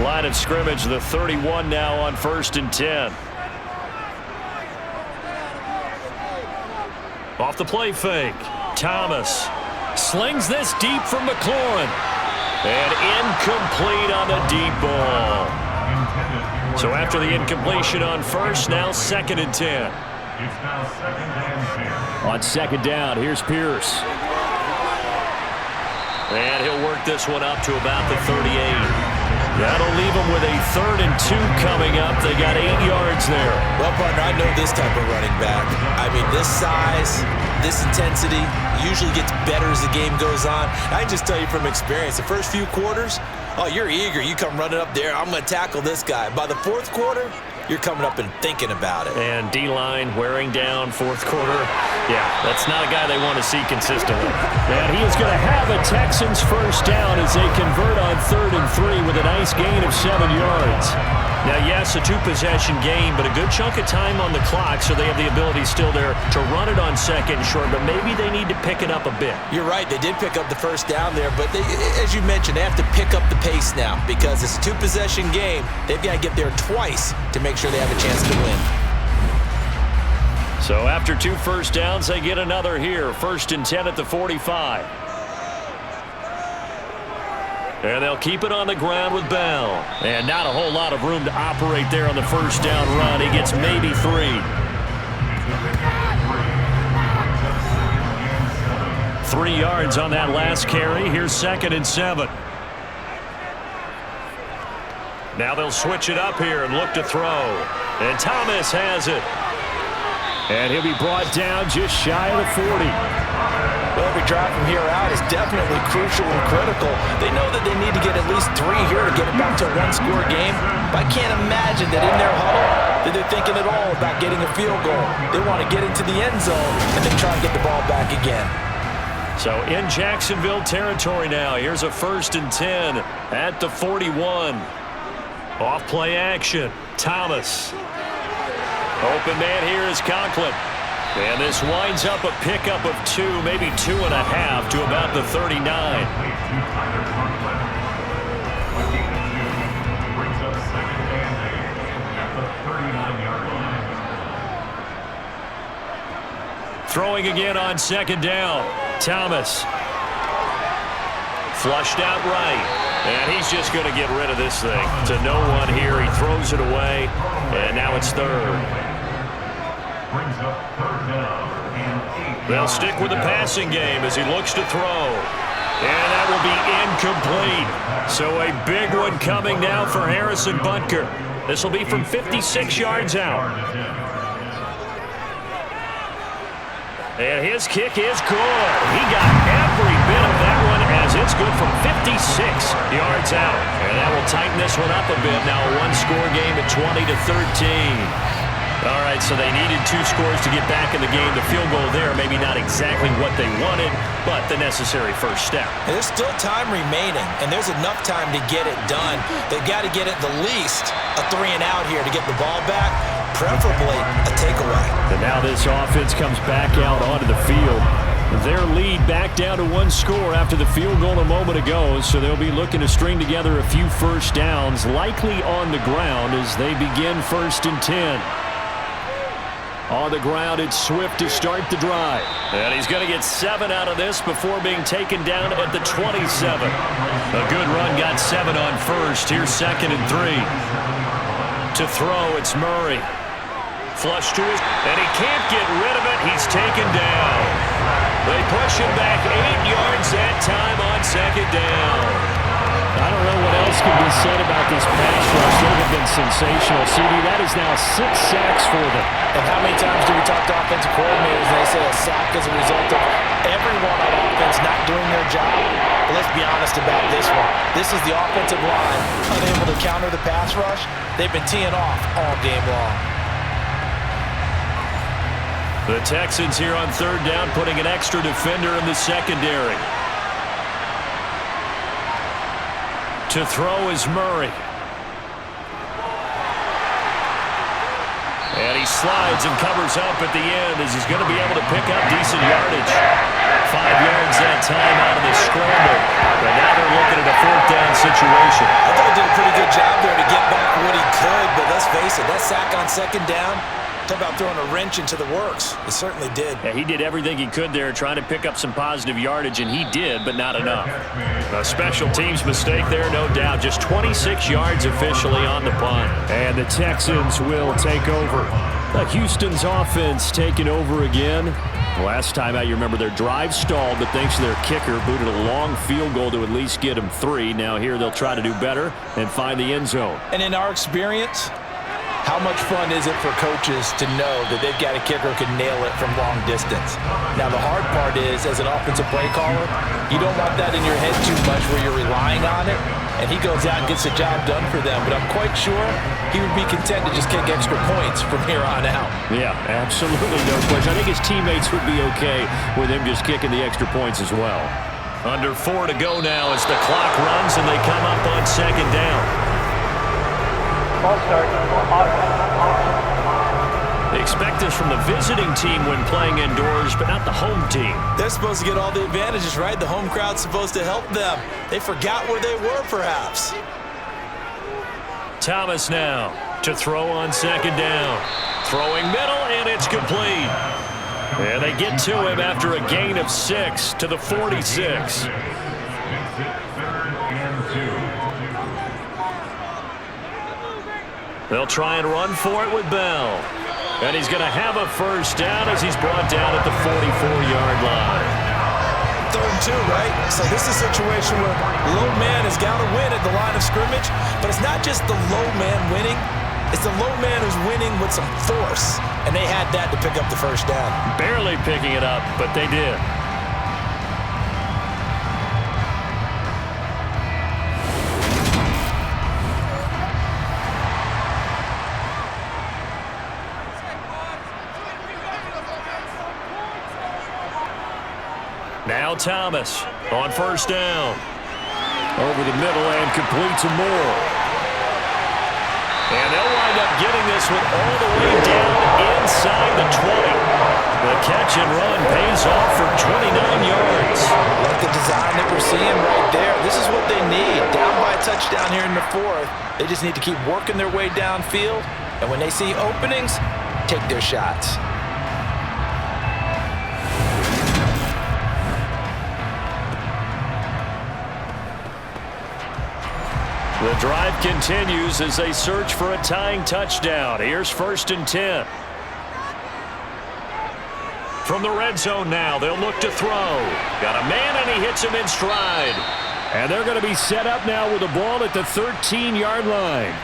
Line of scrimmage, the 31 now on 1st and 10. Off the play fake. Thomas slings this deep from McLaurin. And incomplete on the deep ball. So after the incompletion on 1st, now 2nd and 10. On 2nd down, here's Pierce. And he'll work this one up to about the 38. That'll leave them with a 3rd and 2 coming up. They got 8 yards there. Well, partner, I know this type of running back. I mean, this size, this intensity usually gets better as the game goes on. I can just tell you from experience, the first few quarters, oh, you're eager. You come running up there, I'm going to tackle this guy. By the 4th quarter, you're coming up and thinking about it. And D-line wearing down 4th quarter. Yeah, that's not a guy they want to see consistently. And he is going to have a Texans 1st down as they convert on 3rd and 3 with a nice gain of 7 yards. Now, yes, a 2-possession game, but a good chunk of time on the clock, so they have the ability still there to run it on 2nd and short, but maybe they need to pick it up a bit. You're right. They did pick up the 1st down there, but they, as you mentioned, they have to pick up the pace now because it's a 2-possession game. They've got to get there twice to make sure they have a chance to win. So after 2 1st downs, they get another here. 1st and 10 at the 45. And they'll keep it on the ground with Bell. And not a whole lot of room to operate there on the 1st down run. He gets maybe 3. 3 yards on that last carry. Here's 2nd and 7. Now they'll switch it up here and look to throw. And Thomas has it. And he'll be brought down just shy of the 40. Well, every drive from here out is definitely crucial and critical. They know that they need to get at least 3 here to get it back to a 1-score game. But I can't imagine that in their huddle that they're thinking at all about getting a field goal. They want to get into the end zone and then try and get the ball back again. So in Jacksonville territory now. Here's a 1st and 10 at the 41. Off play action. Thomas. Open man here is Conklin. And this winds up a pickup of 2, maybe 2.5 to about the 39. Throwing again on 2nd down. Thomas. Flushed out right. And he's just going to get rid of this thing. To no one here. He throws it away. And now it's 3rd. They'll stick with the passing game as he looks to throw. And that will be incomplete. So a big one coming now for Harrison Butker. This will be from 56 yards out. And his kick is good. He got every bit of that one as It's good from 56 yards out. And that will tighten this one up a bit. Now a one-score game at 20-13. All right, so they needed 2 scores to get back in the game. The field goal there, maybe not exactly what they wanted, but the necessary first step. There's still time remaining, and there's enough time to get it done. They've got to get at the least a 3-and-out here to get the ball back, preferably a takeaway. And now this offense comes back out onto the field. Their lead back down to 1 score after the field goal a moment ago, so they'll be looking to string together a few first downs, likely on the ground as they begin 1st and 10. On the ground, it's Swift to start the drive. And he's going to get 7 out of this before being taken down at the 27. A good run got 7 on first. Here's 2nd and 3. To throw, it's Murray. Flush to his, and he can't get rid of it. He's taken down. They push him back 8 yards that time on 2nd down. I don't know what else can be said about this pass rush. They have been sensational. CD, that is now 6 sacks for them. And how many times do we talk to offensive coordinators and they say a sack is a result of everyone on offense not doing their job? But let's be honest about this one. This is the offensive line unable to counter the pass rush. They've been teeing off all game long. The Texans here on 3rd down, putting an extra defender in the secondary. To throw is Murray. And he slides and covers up at the end as he's going to be able to pick up decent yardage. 5 yards that time out of the scramble. But now they're looking at a 4th down situation. I thought he did a pretty good job there to get back what he could, but let's face it, that sack on 2nd down, talk about throwing a wrench into the works. It certainly did. Yeah, he did everything he could there trying to pick up some positive yardage, and he did, but not enough. A special teams mistake there, no doubt. Just 26 yards officially on the punt. And the Texans will take over. Houston's offense taking over again. Last time out, you remember their drive stalled, but thanks to their kicker, booted a long field goal to at least get them 3. Now here they'll try to do better and find the end zone. And in our experience, how much fun is it for coaches to know that they've got a kicker who can nail it from long distance? Now, the hard part is, as an offensive play caller, you don't want that in your head too much where you're relying on it, and he goes out and gets the job done for them. But I'm quite sure he would be content to just kick extra points from here on out. Yeah, absolutely no question. I think his teammates would be okay with him just kicking the extra points as well. Under 4 to go now as the clock runs and they come up on 2nd down. They expect this from the visiting team when playing indoors, but not the home team. They're supposed to get all the advantages, right? The home crowd's supposed to help them. They forgot where they were, perhaps. Thomas now to throw on 2nd down. Throwing middle, and it's complete. And they get to him after a gain of 6 to the 46. They'll try and run for it with Bell. And he's going to have a first down as he's brought down at the 44-yard line. 3rd and 2, right? So this is a situation where low man has got to win at the line of scrimmage. But it's not just the low man winning. It's the low man who's winning with some force. And they had that to pick up the first down. Barely picking it up, but they did. Now Thomas on 1st down. Over the middle and complete to Moore. And they'll wind up getting this one all the way down inside the 20. The catch and run pays off for 29 yards. Like the design that we're seeing right there. This is what they need. Down by a touchdown here in the 4th. They just need to keep working their way downfield. And when they see openings, take their shots. The drive continues as they search for a tying touchdown. Here's 1st and 10. From the red zone now, they'll look to throw. Got a man, and he hits him in stride. And they're going to be set up now with the ball at the 13-yard line.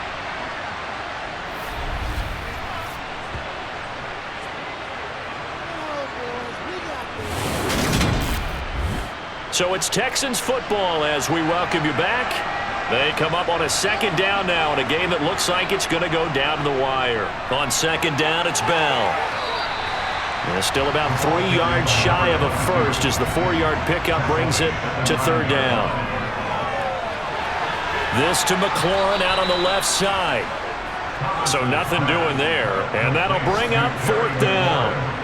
So it's Texans football as we welcome you back. They come up on a second down now in a game that looks like it's going to go down to the wire. On second down, it's Bell. And still about 3 yards shy of a first as the 4-yard pickup brings it to third down. This to McLaurin out on the left side. So nothing doing there, and that'll bring up fourth down.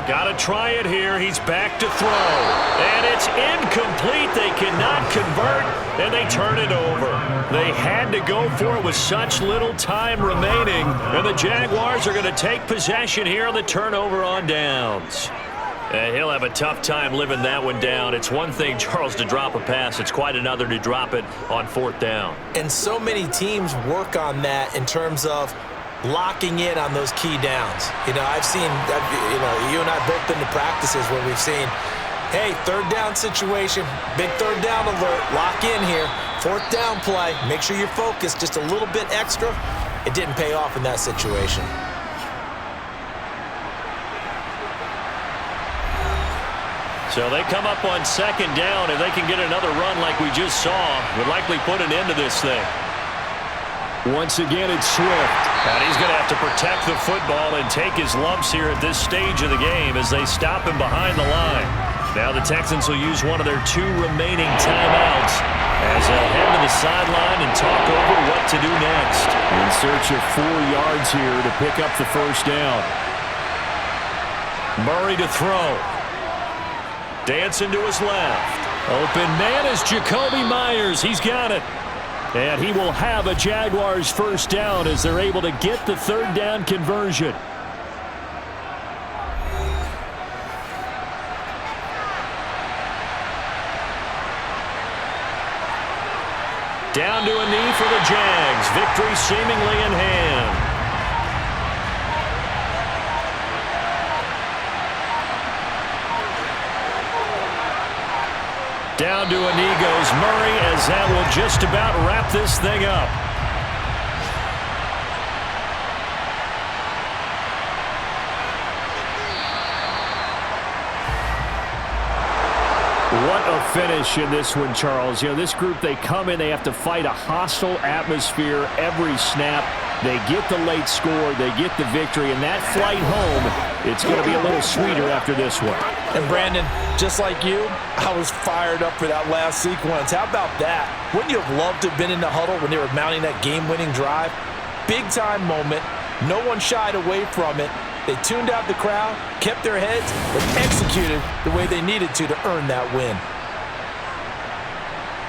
Got to try it here. He's back to throw. And it's incomplete. They cannot convert, and they turn it over. They had to go for it with such little time remaining, and the Jaguars are going to take possession here on the turnover on downs. He'll have a tough time living that one down. It's one thing, Charles, to drop a pass. It's quite another to drop it on fourth down. And so many teams work on that in terms of locking in on those key downs. I've seen, you and I both been to practices where we've seen, hey, third down situation, big third down alert, lock in here, fourth down play, make sure you're focused just a little bit extra. It didn't pay off in that situation. So they come up on second down, and they can get another run like we just saw. Would likely put an end to this thing. Once again, it's Swift. And he's going to have to protect the football and take his lumps here at this stage of the game as they stop him behind the line. Now the Texans will use one of their 2 remaining timeouts as they'll head to the sideline and talk over what to do next. In search of 4 yards here to pick up the first down. Murray to throw. Dancing to his left. Open man is Jacoby Myers. He's got it. And he will have a Jaguars first down as they're able to get the third down conversion. Down to a knee for the Jags. Victory seemingly in hand. Down to a knee goes Murray as that will just about wrap this thing up. What a finish in this one, Charles. This group, they come in, they have to fight a hostile atmosphere every snap. They get the late score, they get the victory, and that flight home, it's going to be a little sweeter after this one. And Brandon, just like you, I was fired up for that last sequence. How about that? Wouldn't you have loved to have been in the huddle when they were mounting that game-winning drive? Big-time moment. No one shied away from it. They tuned out the crowd, kept their heads, and executed the way they needed to earn that win.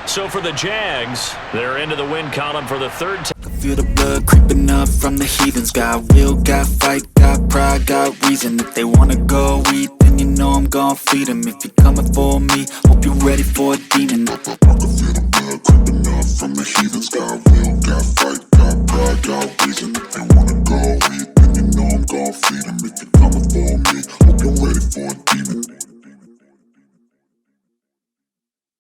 So for the Jags, they're into the win column for the third time. Feel the blood creeping up from the heathens. Got will, got fight, got pride, got reason. If they wanna go eat, then you know I'm gon' feed them. If you're coming for me, hope you're ready for a demon. I can feel the blood creeping up from the heathens.